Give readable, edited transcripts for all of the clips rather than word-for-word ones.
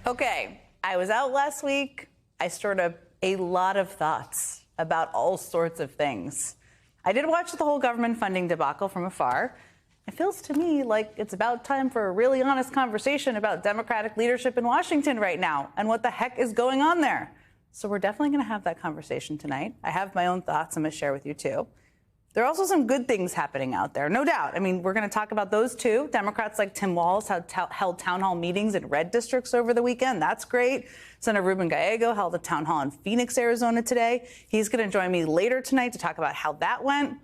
Okay, I was out last week. I stored up a lot of thoughts about all sorts of things. I did watch the whole government funding debacle from afar. It feels to me like it's about time for a really honest conversation about Democratic leadership in Washington right now and what the heck is going on there. So we're definitely going to have that conversation tonight. I have my own thoughts I'm going to share with you, too. There are also some good things happening out there, no doubt. I mean, we're going to talk about those, too. Democrats like Tim Walz held town hall meetings in red districts over the weekend. That's great. Senator Ruben Gallego held a town hall in Phoenix, Arizona today. He's going to join me later tonight to talk about how that went.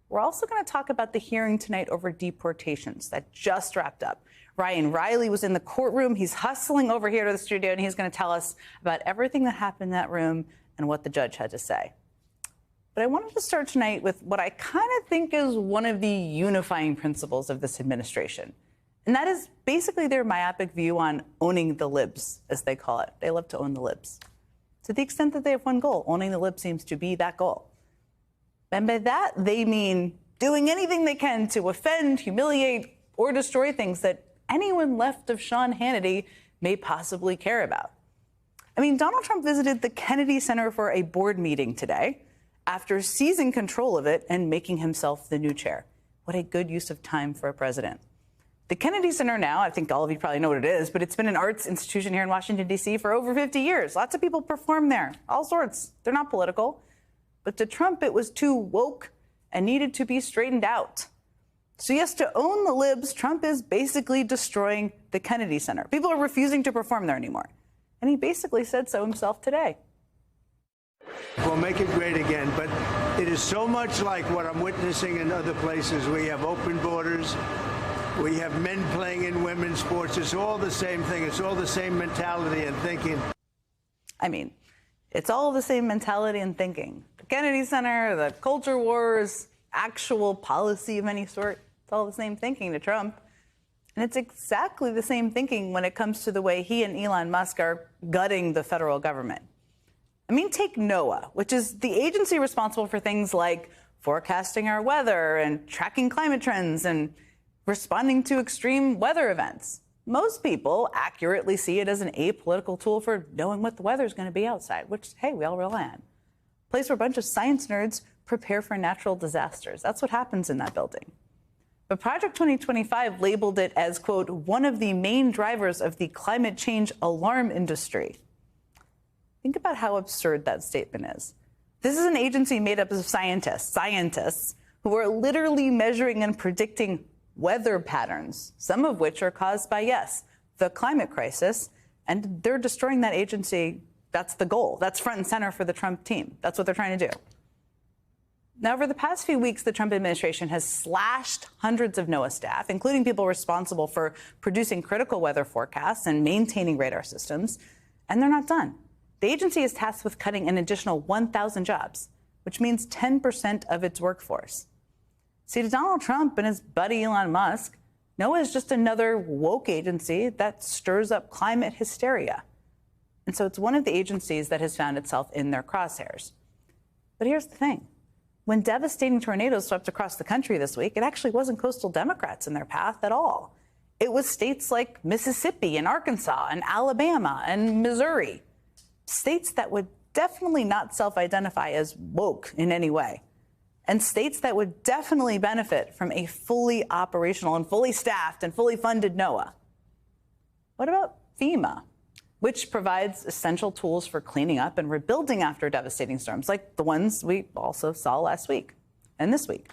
We're also going to talk about the hearing tonight over deportations that just wrapped up. Ryan Riley was in the courtroom. He's hustling over here to the studio, and he's going to tell us about everything that happened in that room and what the judge had to say. But I wanted to start tonight with what I kind of think is one of the unifying principles of this administration. And that is basically their myopic view on owning the libs, as they call it. They love to own the libs. To the extent that they have one goal, owning the libs seems to be that goal. And by that, they mean doing anything they can to offend, humiliate, or destroy things that anyone left of Sean Hannity may possibly care about. I mean, Donald Trump visited the Kennedy Center for a board meeting today after seizing control of it and making himself the new chair. What a good use of time for a president. The Kennedy Center now, I think all of you probably know what it is, but it's been an arts institution here in Washington, D.C. for over 50 years. Lots of people perform there, all sorts. They're not political. But to Trump, it was too woke and needed to be straightened out. So yes, to own the libs, Trump is basically destroying the Kennedy Center. People are refusing to perform there anymore. And he basically said so himself today. We'll make it great again, but it is so much like what I'm witnessing in other places. We have open borders. We have men playing in women's sports. It's all the same thing. It's all the same mentality and thinking. I mean, it's all the same mentality and thinking. The Kennedy Center, the culture wars, actual policy of any sort, it's all the same thinking to Trump. And it's exactly the same thinking when it comes to the way he and Elon Musk are gutting the federal government. I mean, take NOAA, which is the agency responsible for things like forecasting our weather and tracking climate trends and responding to extreme weather events. Most people accurately see it as an apolitical tool for knowing what the weather is going to be outside, which, hey, we all rely on. A place where a bunch of science nerds prepare for natural disasters. That's what happens in that building. But Project 2025 labeled it as, quote, one of the main drivers of the climate change alarm industry. Think about how absurd that statement is. This is an agency made up of scientists who are literally measuring and predicting weather patterns, some of which are caused by, yes, the climate crisis, and they're destroying that agency. That's the goal. That's front and center for the Trump team. That's what they're trying to do. Now, over the past few weeks, the Trump administration has slashed hundreds of NOAA staff, including people responsible for producing critical weather forecasts and maintaining radar systems, and they're not done. The agency is tasked with cutting an additional 1,000 jobs, which means 10% of its workforce. See, to Donald Trump and his buddy Elon Musk, NOAA is just another woke agency that stirs up climate hysteria. And so it's one of the agencies that has found itself in their crosshairs. But here's the thing. When devastating tornadoes swept across the country this week, it actually wasn't coastal Democrats in their path at all. It was states like Mississippi and Arkansas and Alabama and Missouri. States that would definitely not self-identify as woke in any way. And states that would definitely benefit from a fully operational and fully staffed and fully funded NOAA. What about FEMA, which provides essential tools for cleaning up and rebuilding after devastating storms, like the ones we also saw last week and this week?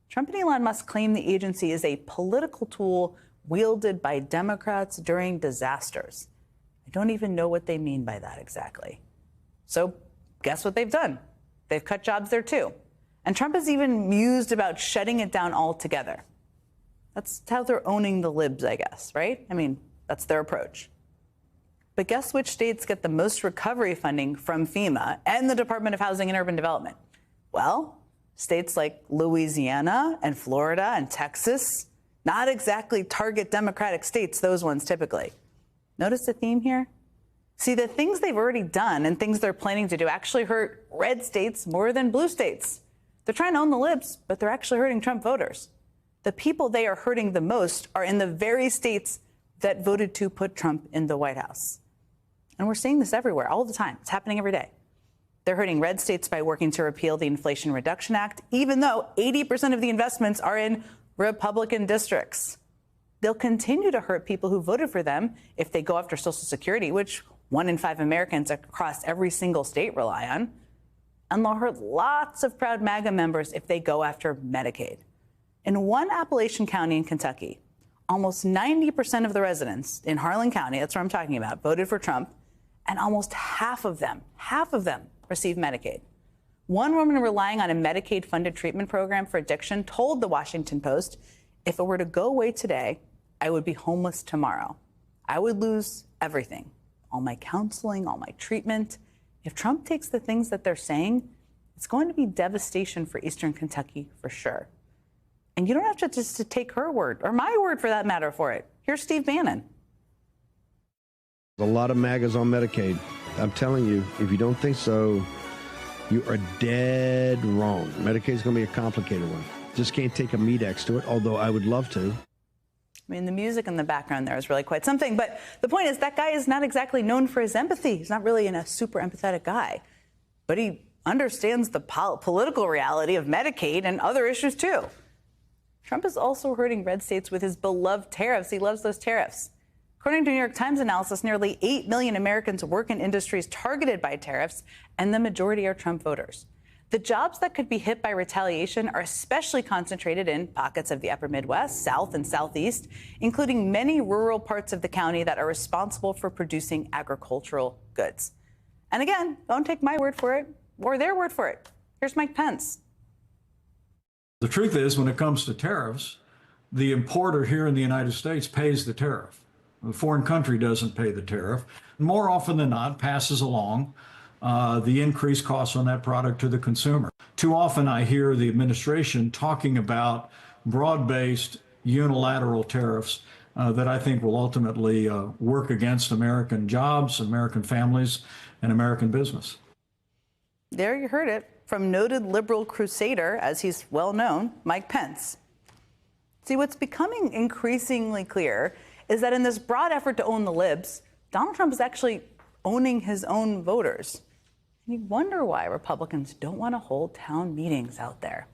Trump and Elon Musk claim the agency is a political tool wielded by Democrats during disasters. I don't even know what they mean by that exactly. So guess what they've done? They've cut jobs there, too. And Trump has even mused about shutting it down altogether. That's how they're owning the libs, I guess, right? I mean, that's their approach. But guess which states get the most recovery funding from FEMA and the Department of Housing and Urban Development? Well, states like Louisiana and Florida and Texas, not exactly target Democratic states, those ones typically. Notice the theme here? See, the things they've already done and things they're planning to do actually hurt red states more than blue states. They're trying to own the libs, but they're actually hurting Trump voters. The people they are hurting the most are in the very states that voted to put Trump in the White House. And we're seeing this everywhere all the time. It's happening every day. They're hurting red states by working to repeal the Inflation Reduction Act, even though 80% of the investments are in Republican districts. They'll continue to hurt people who voted for them if they go after Social Security, which 1 in 5 Americans across every single state rely on. And they'll hurt lots of proud MAGA members if they go after Medicaid. In one Appalachian county in Kentucky, almost 90% of the residents in Harlan County, that's what I'm talking about, voted for Trump, and almost half of them receive Medicaid. One woman relying on a Medicaid-funded treatment program for addiction told the Washington Post, if it were to go away today, I would be homeless tomorrow. I would lose everything, all my counseling, all my treatment. If Trump takes the things that they're saying, it's going to be devastation for Eastern Kentucky for sure. And you don't have to just to take her word, or my word for that matter, for it. Here's Steve Bannon. A lot of MAGAs on Medicaid. I'm telling you, if you don't think so, you are dead wrong. Medicaid's going to be a complicated one. Just can't take a Medex to it, although I would love to. I mean, the music in the background there is really quite something. But the point is, that guy is not exactly known for his empathy. He's not really a super empathetic guy. But he understands the political reality of Medicaid and other issues, too. Trump is also hurting red states with his beloved tariffs. He loves those tariffs. According to New York Times analysis, nearly 8 million Americans work in industries targeted by tariffs, and the majority are Trump voters. The jobs that could be hit by retaliation are especially concentrated in pockets of the upper Midwest, South and Southeast, including many rural parts of the county that are responsible for producing agricultural goods. And again, don't take my word for it or their word for it. Here's Mike Pence. The truth is, when it comes to tariffs, the importer here in the United States pays the tariff. The foreign country doesn't pay the tariff. More often than not, passes along the increased costs on that product to the consumer. Too often I hear the administration talking about broad-based unilateral tariffs that I think will ultimately work against American jobs, American families, and American business. There you heard it from noted liberal crusader, as he's well known, Mike Pence. See, what's becoming increasingly clear is that in this broad effort to own the libs, Donald Trump is actually owning his own voters. And you wonder why Republicans don't want to hold town meetings out there.